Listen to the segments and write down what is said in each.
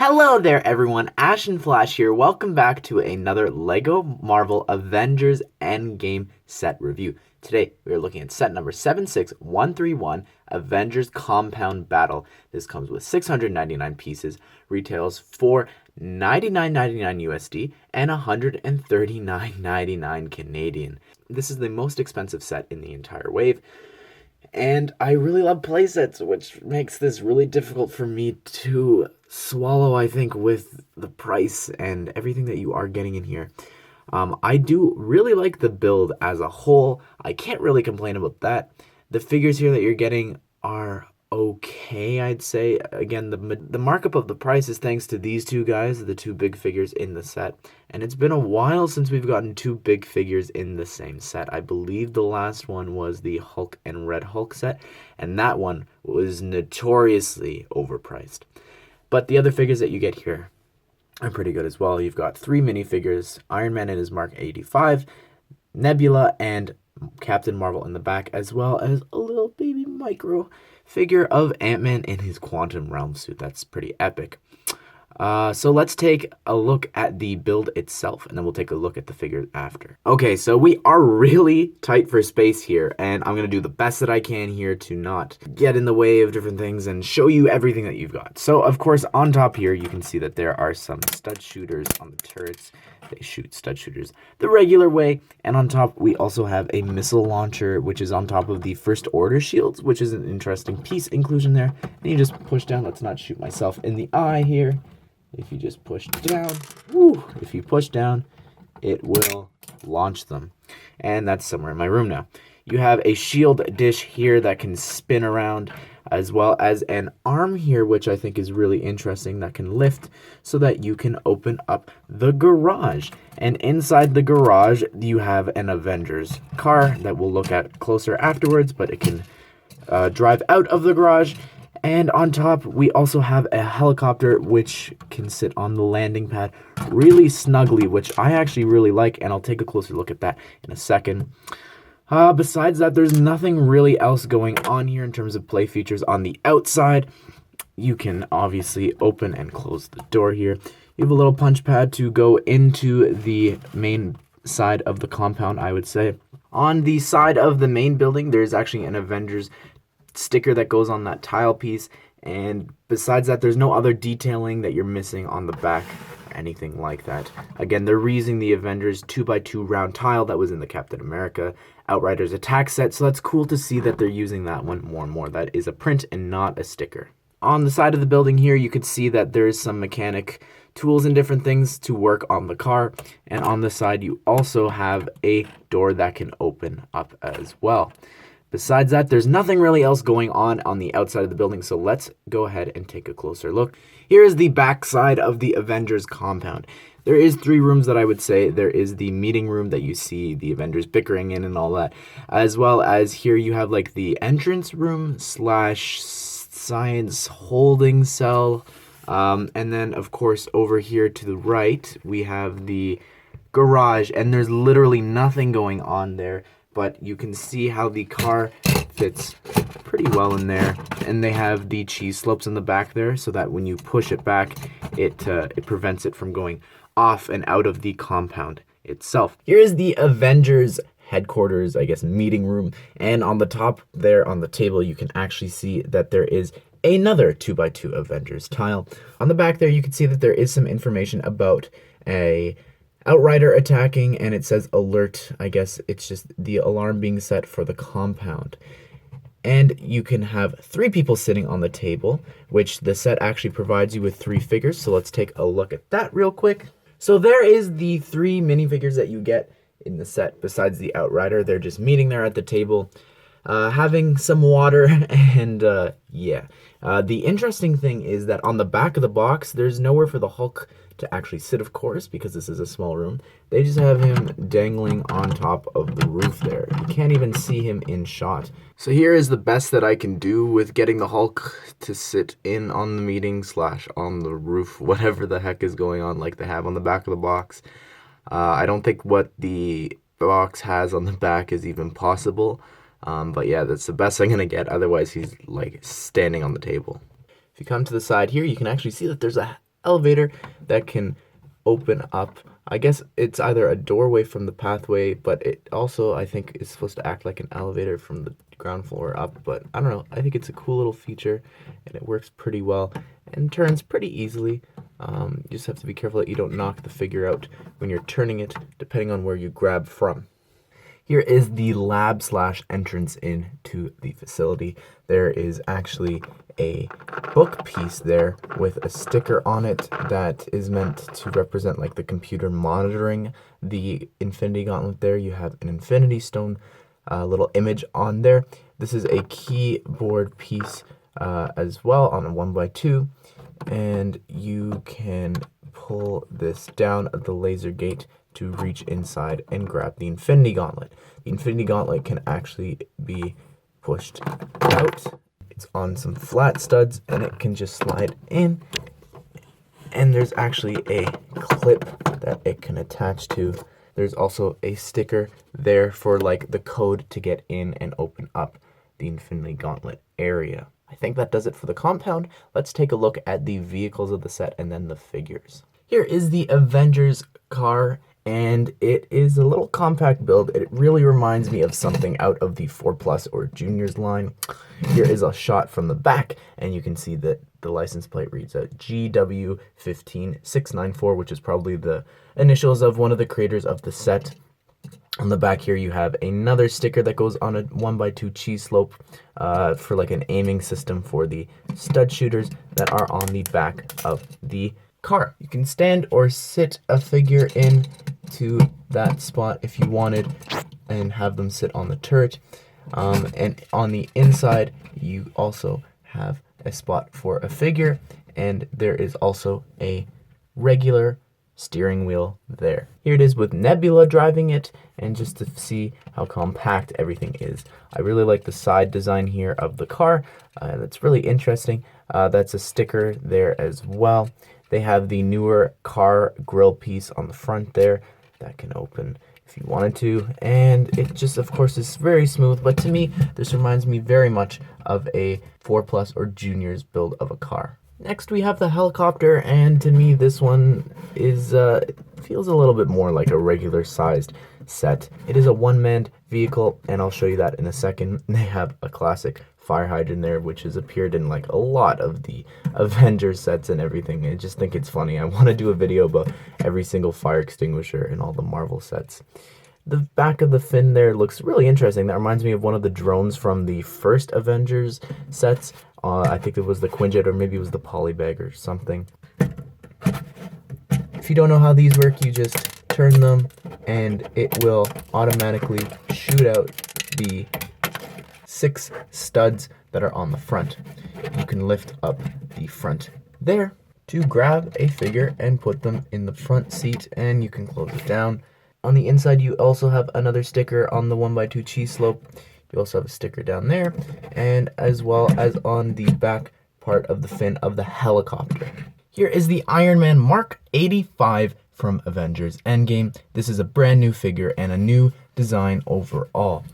Hello there everyone, Ashnflash here. Welcome back to another LEGO Marvel Avengers Endgame set review. Today we are looking at set number 76131, Avengers Compound Battle. This comes with 699 pieces, retails for $99.99 USD and $139.99 Canadian. This is the most expensive set in the entire wave. And I really love playsets, which makes this really difficult for me to swallow, I think, with the price and everything that you are getting in here. I do really like the build as a whole. I can't really complain about that. The figures here that you're getting are okay, I'd say. Again, the markup of the price is thanks to these two guys, the two big figures in the set. And it's been a while since we've gotten two big figures in the same set. I believe the last one was the Hulk and Red Hulk set, and that one was notoriously overpriced. But the other figures that you get here are pretty good as well. You've got three minifigures, Iron Man in his Mark 85, Nebula, and Captain Marvel in the back, as well as a little baby micro figure of AntMan in his Quantum Realm suit. That's pretty epic. So let's take a look at the build itself, and then we'll take a look at the figures after. Okay, so we are really tight for space here, and I'm going to do the best that I can here to not get in the way of different things and show you everything that you've got. So, of course, on top here, you can see that there are some stud shooters on the turrets. They shoot stud shooters the regular way, and on top, we also have a missile launcher, which is on top of the First Order shields, which is an interesting piece inclusion there. And you just push down. Let's not shoot myself in the eye here. If you just push down, if you push down, it will launch them. And that's somewhere in my room now. You have a shield dish here that can spin around, as well as an arm here, which I think is really interesting, that can lift so that you can open up the garage. And inside the garage, you have an Avengers car that we'll look at closer afterwards, but it can drive out of the garage. And on top, we also have a helicopter, which can sit on the landing pad really snugly, which I actually really like, and I'll take a closer look at that in a second. Besides that, there's nothing really else going on here in terms of play features on the outside. You can obviously open and close the door here. You have a little punch pad to go into the main side of the compound, I would say. On the side of the main building, there's actually an Avengers sticker that goes on that tile piece, and besides that, there's no other detailing that you're missing on the back or anything like that. Again, they're reusing the Avengers 2x2 round tile that was in the Captain America Outriders attack set, so that's cool to see that they're using that one more and more. That is a print and not a sticker. On the side of the building here, you can see that there's some mechanic tools and different things to work on the car, and on the side you also have a door that can open up as well. Besides that, there's nothing really else going on the outside of the building, so let's go ahead and take a closer look. Here is the back side of the Avengers compound. There is three rooms that I would say. There is the meeting room that you see the Avengers bickering in and all that, as well as here you have like the entrance room / science holding cell, and then of course over here to the right we have the garage, and there's literally nothing going on there. But you can see how the car fits pretty well in there. And they have the cheese slopes in the back there so that when you push it back, it prevents it from going off and out of the compound itself. Here is the Avengers Headquarters, I guess, meeting room. And on the top there on the table, you can actually see that there is another 2x2 Avengers tile. On the back there, you can see that there is some information about a Outrider attacking, and it says alert. I guess it's just the alarm being set for the compound. And you can have three people sitting on the table, which the set actually provides you with three figures. So let's take a look at that real quick. So there is the three minifigures that you get in the set. Besides the Outrider, they're just meeting there at the table, having some water, and yeah. The interesting thing is that on the back of the box, there's nowhere for the Hulk to actually sit, of course, because this is a small room. They just have him dangling on top of the roof there. You can't even see him in shot. So here is the best that I can do with getting the Hulk to sit in on the meeting / on the roof, whatever the heck is going on, like they have on the back of the box. I don't think what the box has on the back is even possible. But yeah, that's the best I'm gonna get. Otherwise, he's like standing on the table. If you come to the side here, you can actually see that there's a elevator that can open up. I guess it's either a doorway from the pathway, but it also, I think, is supposed to act like an elevator from the ground floor up. But I don't know. I think it's a cool little feature, and it works pretty well and turns pretty easily. You just have to be careful that you don't knock the figure out when you're turning it, depending on where you grab from. Here is the lab/entrance into the facility. There is actually a book piece there with a sticker on it that is meant to represent like the computer monitoring the Infinity Gauntlet there. You have an Infinity Stone little image on there. This is a keyboard piece as well on a 1x2, and you can pull this down at the laser gate to reach inside and grab the Infinity Gauntlet. The Infinity Gauntlet can actually be pushed out. It's on some flat studs and it can just slide in. And there's actually a clip that it can attach to. There's also a sticker there for like the code to get in and open up the Infinity Gauntlet area. I think that does it for the compound. Let's take a look at the vehicles of the set and then the figures. Here is the Avengers Car, and it is a little compact build. It really reminds me of something out of the 4+ or Juniors line. Here is a shot from the back, and you can see that the license plate reads GW15694, which is probably the initials of one of the creators of the set. On the back here, you have another sticker that goes on a 1x2 cheese slope for like an aiming system for the stud shooters that are on the back of the car. You can stand or sit a figure in to that spot if you wanted and have them sit on the turret. And on the inside, you also have a spot for a figure, and there is also a regular steering wheel there. Here it is with Nebula driving it, and just to see how compact everything is. I really like the side design here of the car. That's really interesting. That's a sticker there as well. They have the newer car grill piece on the front there that can open if you wanted to, and it just, of course, is very smooth. But to me, this reminds me very much of a 4+ or Juniors build of a car. Next, we have the helicopter, and to me, this one is feels a little bit more like a regular sized set. It is a one-manned vehicle, and I'll show you that in a second. They have a classic fire hydrant there, which has appeared in like a lot of the Avengers sets and everything. I just think it's funny. I want to do a video about every single fire extinguisher in all the Marvel sets. The back of the fin there looks really interesting. That reminds me of one of the drones from the first Avengers sets. I think it was the Quinjet, or maybe it was the Polybag or something. If you don't know how these work, you just turn them and it will automatically shoot out the 6 studs that are on the front. You can lift up the front there to grab a figure and put them in the front seat, and you can close it down. On the inside, you also have another sticker on the 1x2 cheese slope. You also have a sticker down there, and as well as on the back part of the fin of the helicopter. Here is the Iron Man Mark 85 from Avengers Endgame. This is a brand new figure and a new design overall.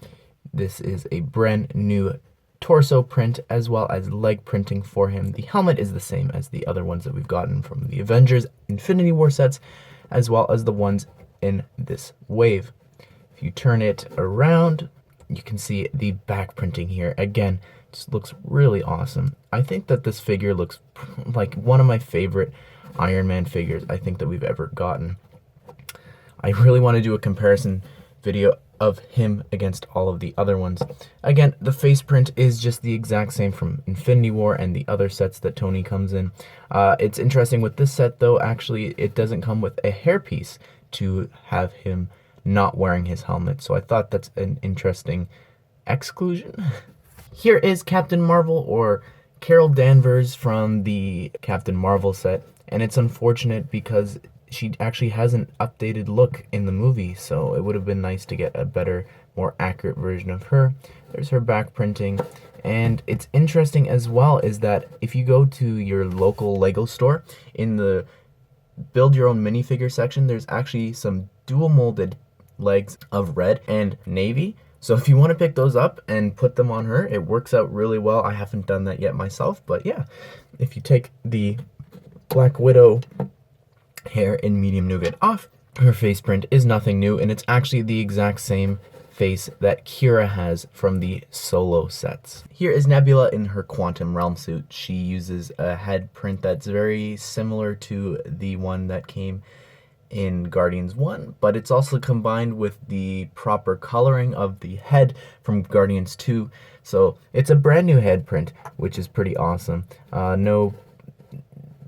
This is a brand new torso print as well as leg printing for him. The helmet is the same as the other ones that we've gotten from the Avengers Infinity War sets, as well as the ones in this wave. If you turn it around, you can see the back printing here. Again, just looks really awesome. I think that this figure looks like one of my favorite Iron Man figures I think that we've ever gotten. I really want to do a comparison video of him against all of the other ones. Again, the face print is just the exact same from Infinity War and the other sets that Tony comes in. It's interesting with this set though, actually it doesn't come with a hairpiece to have him not wearing his helmet, so I thought that's an interesting exclusion. Here is Captain Marvel, or Carol Danvers from the Captain Marvel set, and it's unfortunate because she actually has an updated look in the movie, so it would have been nice to get a better, more accurate version of her. There's her back printing, and it's interesting as well is that if you go to your local LEGO store, in the build your own minifigure section, there's actually some dual molded legs of red and navy. So if you want to pick those up and put them on her, it works out really well. I haven't done that yet myself, but yeah, if you take the Black Widow hair in medium nougat off. Her face print is nothing new, and it's actually the exact same face that Kira has from the solo sets. Here is Nebula in her quantum realm suit. She uses a head print that's very similar to the one that came in Guardians 1, but it's also combined with the proper coloring of the head from Guardians 2. So it's a brand new head print, which is pretty awesome.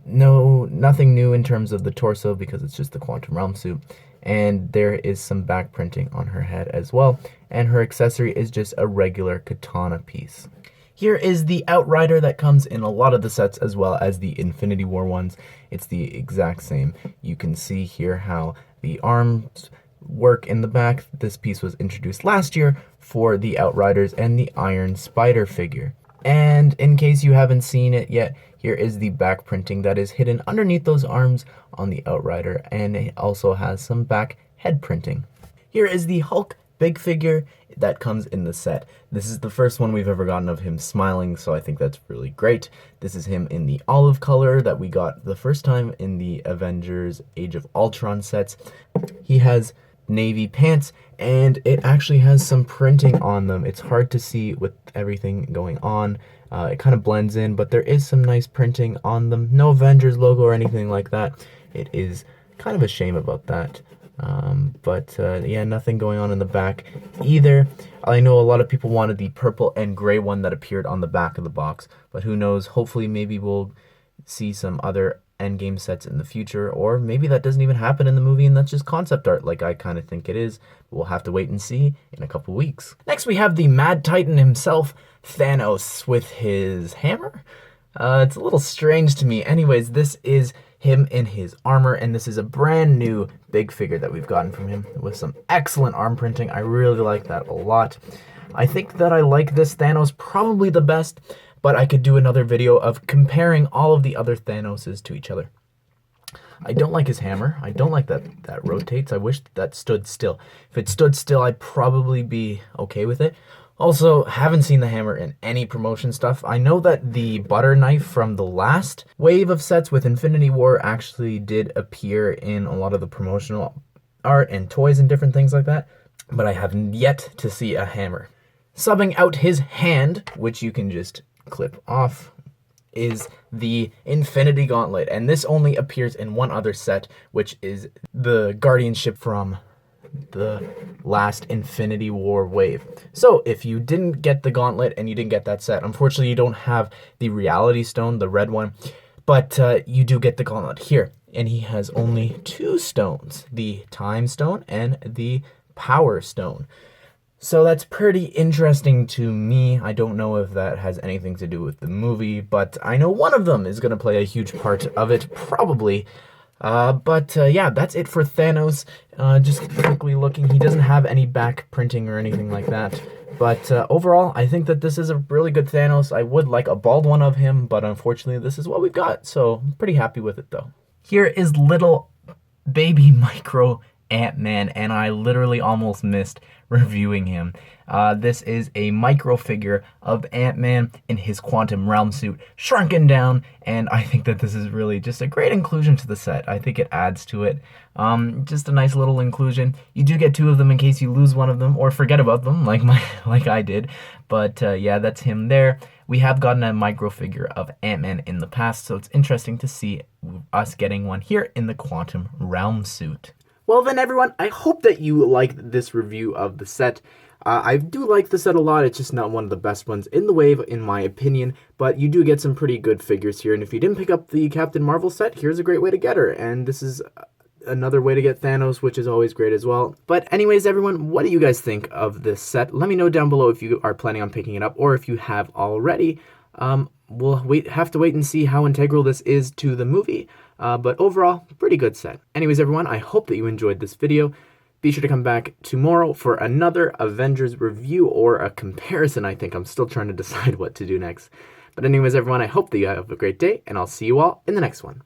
Nothing new in terms of the torso because it's just the quantum realm suit. And there is some back printing on her head as well. And her accessory is just a regular katana piece. Here is the Outrider that comes in a lot of the sets as well as the Infinity War ones. It's the exact same. You can see here how the arms work in the back. This piece was introduced last year for the Outriders and the Iron Spider figure. And in case you haven't seen it yet, here is the back printing that is hidden underneath those arms on the Outrider, and it also has some back head printing. Here is the Hulk big figure that comes in the set. This is the first one we've ever gotten of him smiling, so I think that's really great. This is him in the olive color that we got the first time in the Avengers Age of Ultron sets. He has navy pants, and it actually has some printing on them. It's hard to see with everything going on. It kind of blends in, but there is some nice printing on them. No Avengers logo or anything like that. It is kind of a shame about that. Yeah, nothing going on in the back either. I know a lot of people wanted the purple and gray one that appeared on the back of the box, but who knows, hopefully maybe we'll see some other Endgame sets in the future, or maybe that doesn't even happen in the movie and that's just concept art like I kind of think it is. We'll have to wait and see in a couple weeks. Next we have the Mad Titan himself, Thanos, with his hammer. It's a little strange to me. Anyways, this is him in his armor, and this is a brand new big figure that we've gotten from him with some excellent arm printing. I really like that a lot. I think that I like this Thanos probably the best, but I could do another video of comparing all of the other Thanoses to each other. I don't like his hammer. I don't like that rotates. I wish that stood still. If it stood still, I'd probably be okay with it. Also, haven't seen the hammer in any promotion stuff. I know that the butter knife from the last wave of sets with Infinity War actually did appear in a lot of the promotional art and toys and different things like that, but I have yet to see a hammer. Subbing out his hand, which you can just clip off, is the Infinity Gauntlet, and this only appears in one other set, which is the guardianship from the last Infinity War wave. So if you didn't get the gauntlet and you didn't get that set, unfortunately you don't have the Reality Stone, the red one, but you do get the gauntlet here, and he has only two stones, the Time Stone and the Power Stone. So that's pretty interesting to me. I don't know if that has anything to do with the movie, but I know one of them is going to play a huge part of it, probably. Yeah, that's it for Thanos. Just quickly looking, he doesn't have any back printing or anything like that. But overall, I think that this is a really good Thanos. I would like a bald one of him, but unfortunately this is what we've got. So I'm pretty happy with it though. Here is little baby micro AntMan, and I literally almost missed reviewing him. This is a micro figure of AntMan in his quantum realm suit, shrunken down, and I think that this is really just a great inclusion to the set. I think it adds to it. Just a nice little inclusion. You do get two of them in case you lose one of them or forget about them, like I did. But yeah, that's him there. We have gotten a micro figure of AntMan in the past, so it's interesting to see us getting one here in the quantum realm suit. Well then everyone, I hope that you liked this review of the set. I do like the set a lot. It's just not one of the best ones in the wave in my opinion, but you do get some pretty good figures here, and if you didn't pick up the Captain Marvel set, here's a great way to get her, and this is another way to get Thanos, which is always great as well. But anyways everyone, what do you guys think of this set? Let me know down below if you are planning on picking it up or if you have already. We'll have to wait and see how integral this is to the movie. But overall, pretty good set. Anyways, everyone, I hope that you enjoyed this video. Be sure to come back tomorrow for another Avengers review or a comparison. I think I'm still trying to decide what to do next. But anyways, everyone, I hope that you have a great day, and I'll see you all in the next one.